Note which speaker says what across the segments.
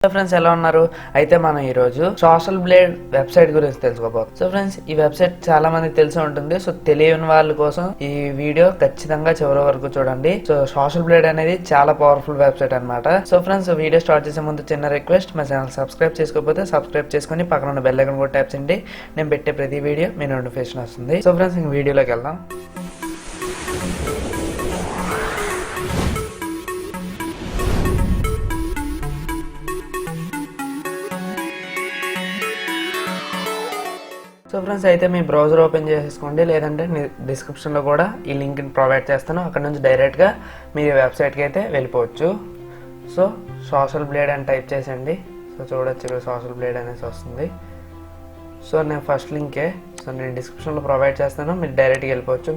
Speaker 1: Friends ఎలా ఉన్నారు? అయితే మనం ఈ రోజు సోషల్ బ్లేడ్ వెబ్సైట్ గురించి తెలుసుకోబోతున్నాం. సో ఫ్రెండ్స్, ఈ వెబ్సైట్ చాలా మందికి తెలిసి ఉంటుంది. సో తెలియని వాళ్ళ కోసం ఈ వీడియో ఖచ్చితంగా చివరి వరకు చూడండి. సో సోషల్ బ్లేడ్ అనేది చాలా పవర్ఫుల్ వెబ్సైట్ అన్నమాట. సో ఫ్రెండ్స్, వీడియో స్టార్ట్ చేసే ముందు చిన్న రిక్వెస్ట్, మా ఛానల్ సబ్స్క్రైబ్ చేసుకోకపోతే సబ్స్క్రైబ్ చేసుకుని పక్కన ఉన్న బెల్ ఐకాన్ కూడా ట్యాప్ చేయండి. నేను పెట్టే ప్రతి వీడియో మీ నోటిఫికేషన్ వస్తుంది. సో ఫ్రెండ్స్, ఇంక వీడియోలోకి వెళ్దాం. సో ఫ్రెండ్స్, అయితే మీ బ్రౌజర్ ఓపెన్ చేసేసుకోండి, లేదంటే డిస్క్రిప్షన్లో కూడా ఈ లింక్ని ప్రొవైడ్ చేస్తాను. అక్కడ నుంచి డైరెక్ట్గా మీరు వెబ్సైట్కి అయితే వెళ్ళిపోవచ్చు. సో సోషల్ బ్లేడ్ అని టైప్ చేసండి. సో చూడొచ్చు, ఇక్కడ సోషల్ బ్లేడ్ అనేసి వస్తుంది. సో నేను ఫస్ట్ లింకే నేను డిస్క్రిప్షన్లో ప్రొవైడ్ చేస్తాను, మీరు డైరెక్ట్గా వెళ్ళిపోవచ్చు.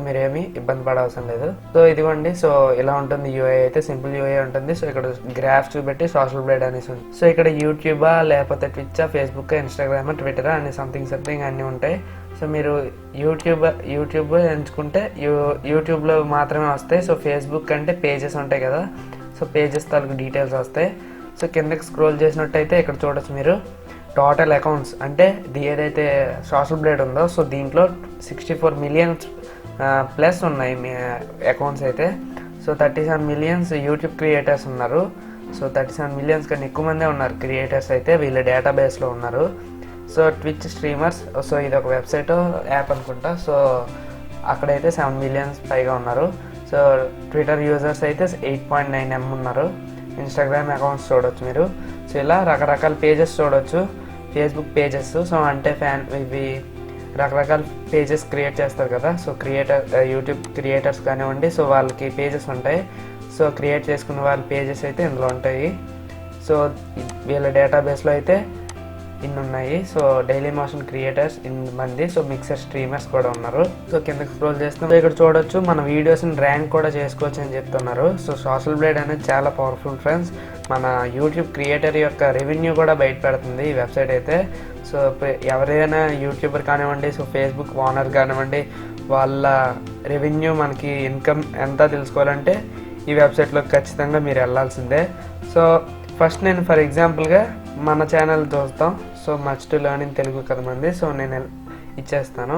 Speaker 1: మీరేమీ ఇబ్బంది పడవసరం లేదు. సో ఇదిగోండి, సో ఇలా ఉంటుంది యూఐ. అయితే సింపుల్ యూఐ ఉంటుంది. సో ఇక్కడ గ్రాఫ్ చూపెట్టి సోషల్ బ్లేడ్ అనేసి ఉంది. సో ఇక్కడ యూట్యూబా, లేకపోతే ట్విచ్చా, ఫేస్బుక్, ఇన్స్టాగ్రామ్, ట్విట్టర్ అని సంథింగ్ అన్నీ ఉంటాయి. సో మీరు యూట్యూబ్ ఎంచుకుంటే యూట్యూబ్లో మాత్రమే వస్తాయి. సో ఫేస్బుక్ అంటే పేజెస్ ఉంటాయి కదా, సో పేజెస్ తాలూకు డీటెయిల్స్ వస్తాయి. సో కిందకి స్క్రోల్ చేసినట్టయితే ఇక్కడ చూడొచ్చు మీరు టోటల్ అకౌంట్స్, అంటే ఏదైతే సోషల్ బ్లేడ్ ఉందో సో దీంట్లో 64 మిలియన్స్ ప్లస్ ఉన్నాయి మీ అకౌంట్స్ అయితే. సో 37 మిలియన్స్ యూట్యూబ్ క్రియేటర్స్ ఉన్నారు. సో 37 మిలియన్స్ కన్నా ఎక్కువ మందే ఉన్నారు క్రియేటర్స్ అయితే, వీళ్ళ డేటాబేస్లో ఉన్నారు. సో ట్విచ్ స్ట్రీమర్స్, సో ఇది ఒక వెబ్సైట్ యాప్ అనుకుంటా. సో అక్కడైతే 7 మిలియన్స్ పైగా ఉన్నారు. సో ట్విట్టర్ యూజర్స్ అయితే 8.9 M ఉన్నారు. ఇన్స్టాగ్రామ్ అకౌంట్స్ చూడవచ్చు మీరు. సో ఇలా రకరకాల పేజెస్ చూడవచ్చు, ఫేస్బుక్ పేజెస్. సో అంటే ఇవి రకరకాల పేజెస్ క్రియేట్ చేస్తారు కదా. సో యూట్యూబ్ క్రియేటర్స్ కానివ్వండి, సో వాళ్ళకి పేజెస్ ఉంటాయి. సో క్రియేట్ చేసుకున్న వాళ్ళ పేజెస్ అయితే ఇందులో ఉంటాయి. సో వీళ్ళ డేటాబేస్లో అయితే ఇన్ని ఉన్నాయి. సో డైలీ మోషన్ క్రియేటర్స్ 8 మంది. సో మిక్సర్ స్ట్రీమర్స్ కూడా ఉన్నారు. సో కిందకి స్క్రోల్ చేస్తాం, ఇక్కడ చూడొచ్చు మన వీడియోస్ని ర్యాంక్ కూడా చేసుకోవచ్చు అని చెప్తున్నారు. సో సోషల్ బ్లేడ్ అనేది చాలా పవర్ఫుల్ ఫ్రెండ్స్. మన యూట్యూబ్ క్రియేటర్ యొక్క రెవెన్యూ కూడా బయట పెడుతుంది ఈ వెబ్సైట్ అయితే. సో ఎవరైనా యూట్యూబర్ కానివ్వండి, సో ఫేస్బుక్ ఓనర్ కానివ్వండి, వాళ్ళ రెవెన్యూ మనకి ఇన్కమ్ ఎంత తెలుసుకోవాలంటే ఈ వెబ్సైట్లో ఖచ్చితంగా మీరు వెళ్ళాల్సిందే. సో ఫస్ట్ నేను ఫర్ ఎగ్జాంపుల్గా మన ఛానల్ చూస్తాం. So much to learn in Telugu కదమంది. సో నేను ఇచ్చేస్తాను.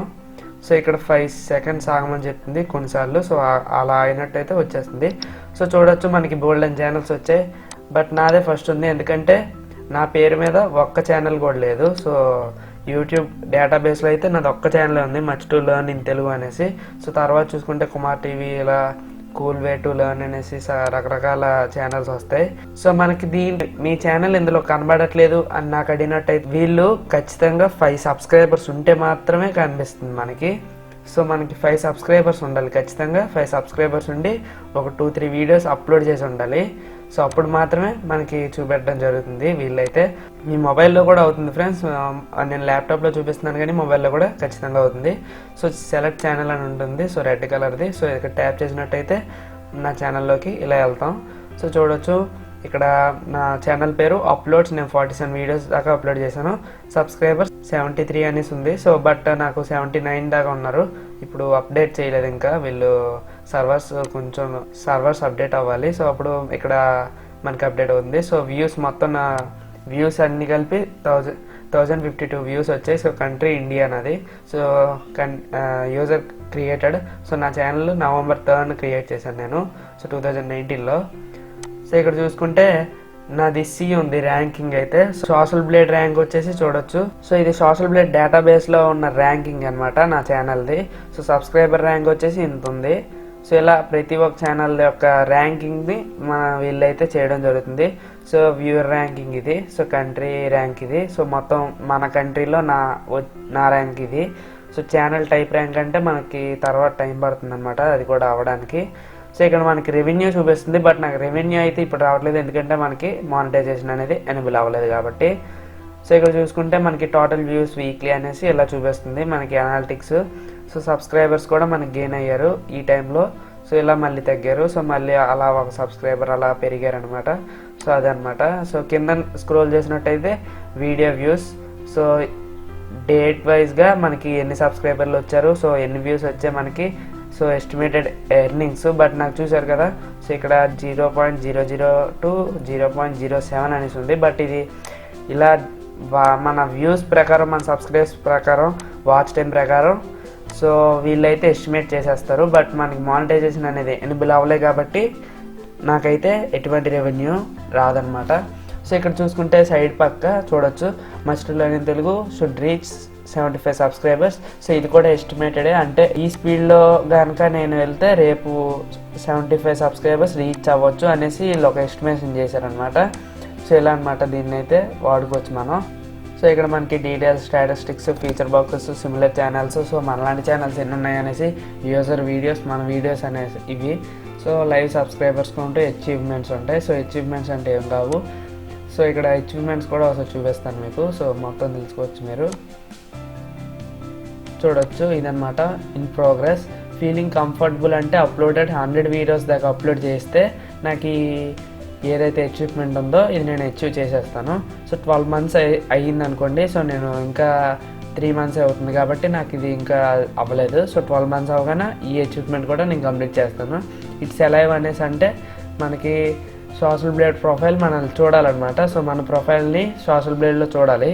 Speaker 1: సో ఇక్కడ 5 సెకండ్స్ ఆగమని చెప్తుంది కొన్నిసార్లు. సో అలా అయినట్టయితే వచ్చేస్తుంది. సో చూడొచ్చు మనకి బోల్డెన్ ఛానల్స్ వచ్చాయి, బట్ నాదే ఫస్ట్ ఉంది, ఎందుకంటే నా పేరు మీద ఒక్క ఛానల్ కూడా లేదు. సో యూట్యూబ్ డేటాబేస్లో అయితే నాది ఒక్క ఛానల్ ఉంది, much to learn in Telugu అనేసి. సో తర్వాత చూసుకుంటే కుమార్ టీవీ, ఇలా కూల్ వే టు లెర్న్ అనేసి రకరకాల ఛానల్స్ వస్తాయి. సో మనకి మీ ఛానల్ ఇందులో కనబడట్లేదు అని నాకు అడిగినట్టయితే వీళ్ళు ఖచ్చితంగా 5 సబ్స్క్రైబర్స్ ఉంటే మాత్రమే కనిపిస్తుంది మనకి. సో మనకి 5 సబ్స్క్రైబర్స్ ఉండాలి ఖచ్చితంగా. 5 సబ్స్క్రైబర్స్ ఉండి ఒక 2-3 వీడియోస్ అప్లోడ్ చేసి ఉండాలి. సో అప్పుడు మాత్రమే మనకి చూపెట్టడం జరుగుతుంది. వీళ్ళైతే మీ మొబైల్లో కూడా అవుతుంది ఫ్రెండ్స్. నేను ల్యాప్టాప్లో చూపిస్తున్నాను కానీ మొబైల్లో కూడా ఖచ్చితంగా అవుతుంది. సో సెలెక్ట్ ఛానల్ అని ఉంటుంది, సో రెడ్ కలర్ది. సో ఇక్కడ ట్యాప్ చేసినట్టయితే నా ఛానల్లోకి ఇలా వెళ్తాం. సో చూడొచ్చు ఇక్కడ నా ఛానల్ పేరు అప్లోడ్స్. నేను 47 వీడియోస్ దాకా అప్లోడ్ చేశాను. సబ్స్క్రైబర్స్ 73 అనేసి ఉంది. సో బట్ నాకు 79 దాకా ఉన్నారు. ఇప్పుడు అప్డేట్ చేయలేదు ఇంకా వీళ్ళు, సర్వర్స్ అప్డేట్ అవ్వాలి. సో అప్పుడు ఇక్కడ మనకి అప్డేట్ అవుతుంది. సో మొత్తం నా వ్యూస్ అన్ని కలిపి 1052 వ్యూస్ వచ్చాయి. సో కంట్రీ ఇండియా నాది. So user created. సో నా ఛానల్ November 3rd క్రియేట్ చేశాను నేను, సో 2019లో. సో ఇక్కడ చూసుకుంటే నాది C ఉంది ర్యాంకింగ్ అయితే. సోషల్ బ్లేడ్ ర్యాంక్ వచ్చేసి చూడొచ్చు. సో ఇది సోషల్ బ్లేడ్ డేటాబేస్లో ఉన్న ర్యాంకింగ్ అనమాట నా ఛానల్ది. సో సబ్స్క్రైబర్ ర్యాంక్ వచ్చేసి ఇంత ఉంది. సో ఇలా ప్రతి ఒక్క ఛానల్ యొక్క ర్యాంకింగ్ని వీళ్ళైతే చేయడం జరుగుతుంది. సో వ్యూవర్ ర్యాంకింగ్ ఇది, సో కంట్రీ ర్యాంక్ ఇది. సో మొత్తం మన కంట్రీలో నా ర్యాంక్ ఇది. సో ఛానల్ టైప్ ర్యాంక్ అంటే మనకి తర్వాత టైం పడుతుంది అనమాట అది కూడా అవ్వడానికి. సో ఇక్కడ మనకి రెవెన్యూ చూపిస్తుంది, బట్ నాకు రెవెన్యూ అయితే ఇప్పుడు రావట్లేదు, ఎందుకంటే మనకి మానిటైజేషన్ అనేది ఎనేబుల్ అవ్వలేదు కాబట్టి. సో ఇక్కడ చూసుకుంటే మనకి టోటల్ వ్యూస్ వీక్లీ అనేసి ఇలా చూపిస్తుంది మనకి అనాలిటిక్స్. సో సబ్స్క్రైబర్స్ కూడా మనకి గెయిన్ అయ్యారు ఈ టైంలో. సో ఇలా మళ్ళీ తగ్గారు. సో మళ్ళీ అలా ఒక సబ్స్క్రైబర్ అలా పెరిగారు అనమాట. సో అదనమాట. సో కింద స్క్రోల్ చేసినట్టయితే వీడియో వ్యూస్, సో డేట్ వైజ్గా మనకి ఎన్ని సబ్స్క్రైబర్లు వచ్చారు, సో ఎన్ని వ్యూస్ వచ్చాయి మనకి, సో ఎస్టిమేటెడ్ ఎర్నింగ్స్, బట్ నాకు చూసారు కదా, సో ఇక్కడ 0.002 to 0.07 అనేసి ఉంది. బట్ ఇది ఇలా మన వ్యూస్ ప్రకారం, మన సబ్స్క్రైబ్స్ ప్రకారం, వాచ్ టైం ప్రకారం సో వీళ్ళైతే ఎస్టిమేట్ చేసేస్తారు. బట్ మనకి మానిటైజేషన్ అనేది ఎనేబుల్ అవ్వలే కాబట్టి నాకైతే ఎటువంటి రెవెన్యూ రాదనమాట. సో ఇక్కడ చూసుకుంటే సైడ్ పక్క చూడొచ్చు, must learn in Telugu should reach 75 subscribers. So ఇది కూడా ఎస్టిమేటెడే, అంటే ఈ స్పీడ్లో కనుక నేను వెళ్తే రేపు 75 సబ్స్క్రైబర్స్ రీచ్ అవ్వచ్చు అనేసి వీళ్ళు ఒక ఎస్టిమేషన్ చేశారనమాట. సో ఇలా అనమాట, దీన్ని అయితే వాడుకోవచ్చు మనం. సో ఇక్కడ మనకి details, statistics, feature boxes, similar channels, so మనలాంటి ఛానల్స్ ఎన్ని ఉన్నాయనేసి, యూజర్ వీడియోస్, మన వీడియోస్ అనేసి ఇవి. సో లైవ్ సబ్స్క్రైబర్స్ ఉంటే అచీవ్మెంట్స్ ఉంటాయి. సో అచీవ్మెంట్స్ అంటే ఏం కావు. సో ఇక్కడ అచీవ్మెంట్స్ కూడా ఒకసారి చూపిస్తాను మీకు, సో మొత్తం తెలుసుకోవచ్చు మీరు. చూడొచ్చు ఇదనమాట, ఇన్ ప్రోగ్రెస్, ఫీలింగ్ కంఫర్టబుల్ అంటే అప్లోడెడ్ 100 వీడియోస్ దాకా అప్లోడ్ చేస్తే నాకు ఏదైతే అచీవ్మెంట్ ఉందో ఇది నేను అచీవ్ చేసేస్తాను. సో 12 months అయ్యింది అనుకోండి, సో నేను ఇంకా 3 months అవుతుంది కాబట్టి నాకు ఇది ఇంకా అవ్వలేదు. సో 12 months అవగానే ఈ అచీవ్మెంట్ కూడా నేను కంప్లీట్ చేస్తాను. ఇట్స్ అలైవ్ అనేసి అంటే మనకి సోషల్ బ్లేడ్ ప్రొఫైల్ మనల్ని చూడాలన్నమాట. సో మన ప్రొఫైల్ని సోషల్ బ్లేడ్లో చూడాలి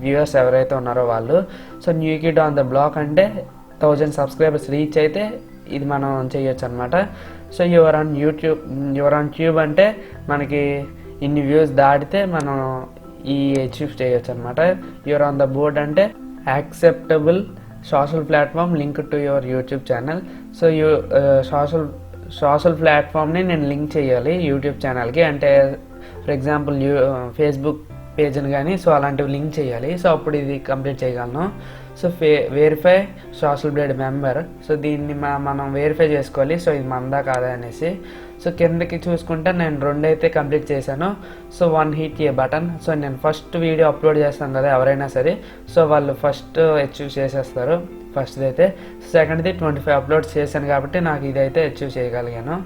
Speaker 1: వ్యూవర్స్ ఎవరైతే ఉన్నారో వాళ్ళు. So new kid on the block అంటే 1000 సబ్స్క్రైబర్స్ రీచ్ అయితే ఇది మనం చేయొచ్చు అనమాట. సో యువర్ ఆన్ ట్యూబ్ అంటే మనకి ఇన్ని వ్యూస్ దాటితే మనం ఈ అచీవ్ చేయొచ్చు అనమాట. యువర్ ఆన్ ద బోర్డ్ అంటే acceptable social platform link to your YouTube channel. So social ప్లాట్ఫామ్ని నేను లింక్ చేయాలి యూట్యూబ్ ఛానల్కి, అంటే ఫర్ ఎగ్జాంపుల్ ఫేస్బుక్ పేజ్ని కానీ, సో అలాంటివి లింక్ చేయాలి. సో అప్పుడు ఇది కంప్లీట్ చేయగలను. So verify social blade member, so దీన్ని మనం వెరిఫై చేసుకోవాలి, సో ఇది మందా కాదా అనేసి. సో కిందకి చూసుకుంటే నేను 2 అయితే కంప్లీట్ చేశాను. సో 1 హిట్ ఏ బటన్. సో నేను ఫస్ట్ వీడియో అప్లోడ్ చేస్తాను కదా ఎవరైనా సరే, సో వాళ్ళు ఫస్ట్ అచీవ్ చేసేస్తారు ఫస్ట్ది అయితే. సెకండ్ది 25 అప్లోడ్ చేశాను కాబట్టి నాకు ఇదైతే అచీవ్ చేయగలిగాను.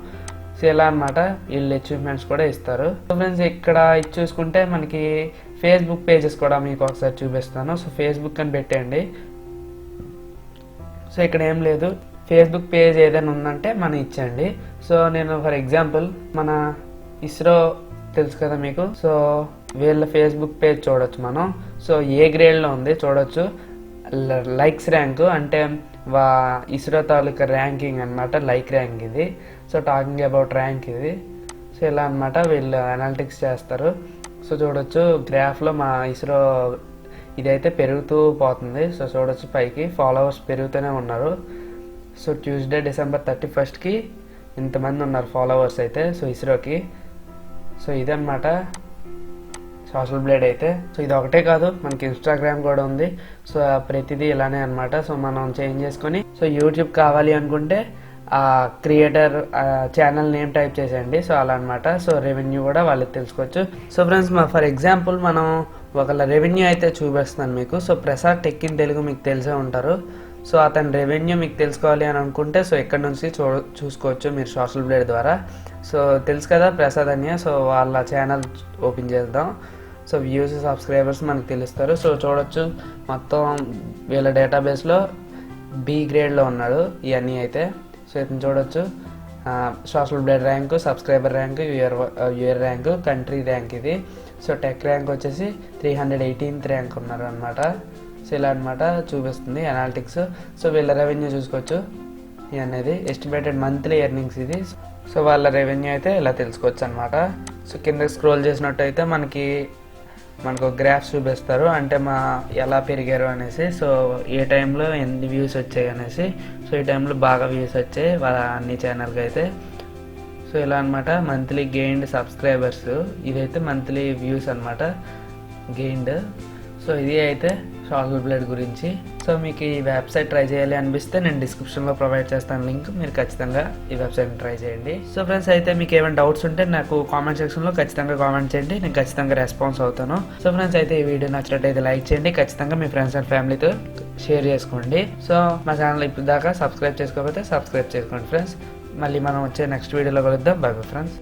Speaker 1: సో ఇలా అనమాట, వీళ్ళు అచీవ్మెంట్స్ కూడా ఇస్తారు. సో ఫ్రెండ్స్ ఇక్కడ ఇది చూసుకుంటే మనకి ఫేస్బుక్ పేజెస్ కూడా మీకు ఒకసారి చూపిస్తాను. సో ఫేస్బుక్ అని పెట్టండి. సో ఇక్కడ ఏం లేదు, ఫేస్బుక్ పేజ్ ఏదైనా ఉందంటే మనం ఇచ్చండి. సో నేను ఫర్ ఎగ్జాంపుల్ మన ఇస్రో తెలుసు కదా మీకు, సో వీళ్ళ ఫేస్బుక్ పేజ్ చూడొచ్చు మనం. సో ఏ గ్రేడ్లో ఉంది చూడొచ్చు, లైక్స్ ర్యాంక్ అంటే ఇస్రో తాలూకా ర్యాంకింగ్ అనమాట, లైక్ ర్యాంక్ ఇది. సో టాకింగ్ అబౌట్ ర్యాంక్ ఇది. సో ఇలా అనమాట వీళ్ళు అనాలిటిక్స్ చేస్తారు. సో చూడొచ్చు గ్రాఫ్లో మా ఇస్రో ఇదైతే పెరుగుతూ పోతుంది. సో చూడొచ్చు పైకి ఫాలోవర్స్ పెరుగుతూనే ఉన్నారు. సో ట్యూస్డే December 31st ఇంతమంది ఉన్నారు ఫాలోవర్స్ అయితే సో ఇస్రోకి. సో ఇదన్నమాట సోషల్ బ్లేడ్ అయితే. సో ఇది ఒకటే కాదు, మనకి ఇన్స్టాగ్రామ్ కూడా ఉంది. సో ప్రతిదీ ఇలానే అనమాట. సో మనం చేంజ్ చేసుకొని సో యూట్యూబ్ కావాలి అనుకుంటే ఆ క్రియేటర్ ఛానల్ నేమ్ టైప్ చేసేయండి. సో అలా అనమాట. సో రెవెన్యూ కూడా వాళ్ళకి తెలుసుకోవచ్చు. సో ఫ్రెండ్స్ ఫర్ ఎగ్జాంపుల్ మనం ఒకళ్ళ రెవెన్యూ అయితే చూపిస్తాను మీకు. So Prasad tech in Telugu మీకు తెలిసే ఉంటారు. సో అతని రెవెన్యూ మీకు తెలుసుకోవాలి అని అనుకుంటే సో ఇక్కడ నుంచి చూసుకోవచ్చు మీరు సోషల్ బ్లేడ్ ద్వారా. సో తెలుసు కదా ప్రసాద్ అన్య, సో వాళ్ళ ఛానల్ ఓపెన్ చేద్దాం. సో వ్యూస్ సబ్స్క్రైబర్స్ మనకు తెలుస్తారు. సో చూడొచ్చు మొత్తం వీళ్ళ డేటాబేస్లో బి గ్రేడ్లో ఉన్నాడు ఇవన్నీ అయితే. సో ఇతను చూడొచ్చు social blade rank, subscriber rank, viewer rank, country rank ఇది. సో టెక్ ర్యాంక్ వచ్చేసి 318th ర్యాంక్ ఉన్నారు అనమాట. సో ఇలా అనమాట చూపిస్తుంది అనాలిటిక్స్. సో వీళ్ళ రెవెన్యూ చూసుకోవచ్చు ఇది అనేది ఎస్టిమేటెడ్ మంత్లీ ఎర్నింగ్స్ ఇది. సో వాళ్ళ రెవెన్యూ అయితే ఇలా తెలుసుకోవచ్చు అనమాట. సో కింద స్క్రోల్ చేసినట్టయితే మనకు గ్రాఫ్స్ చూపిస్తారు, అంటే ఎలా పెరిగారు అనేసి. సో ఏ టైంలో ఎన్ని వ్యూస్ వచ్చాయి అనేసి. సో ఈ టైంలో బాగా వ్యూస్ వచ్చాయి వాళ్ళ అన్ని ఛానల్కి అయితే. సో ఇలా అనమాట మంత్లీ గెయిన్డ్ సబ్స్క్రైబర్స్, ఇదైతే మంత్లీ వ్యూస్ అనమాట గెయిన్డ్. సో ఇది అయితే సోషల్ బ్లేడ్ గురించి. సో మీకు ఈ వెబ్సైట్ ట్రై చేయాలి అనిపిస్తే నేను డిస్క్రిప్షన్లో ప్రొవైడ్ చేస్తాను లింక్, మీరు ఖచ్చితంగా ఈ వెబ్సైట్ని ట్రై చేయండి. సో ఫ్రెండ్స్ అయితే మీకు ఏమైనా డౌట్స్ ఉంటే నాకు కామెంట్ సెక్షన్లో ఖచ్చితంగా కామెంట్ చేయండి, నేను ఖచ్చితంగా రెస్పాన్స్ అవుతాను. సో ఫ్రెండ్స్ అయితే ఈ వీడియో నచ్చినట్టయితే లైక్ చేయండి, ఖచ్చితంగా మీ ఫ్రెండ్స్ అండ్ ఫ్యామిలీతో షేర్ చేసుకోండి. సో మా ఛానల్ ఇప్పుడు దాకా సబ్స్క్రైబ్ చేసుకోకపోతే సబ్స్క్రైబ్ చేసుకోండి ఫ్రెండ్స్. మళ్ళీ మనం వచ్చే నెక్స్ట్ వీడియోలో కలుద్దాం. By bye friends.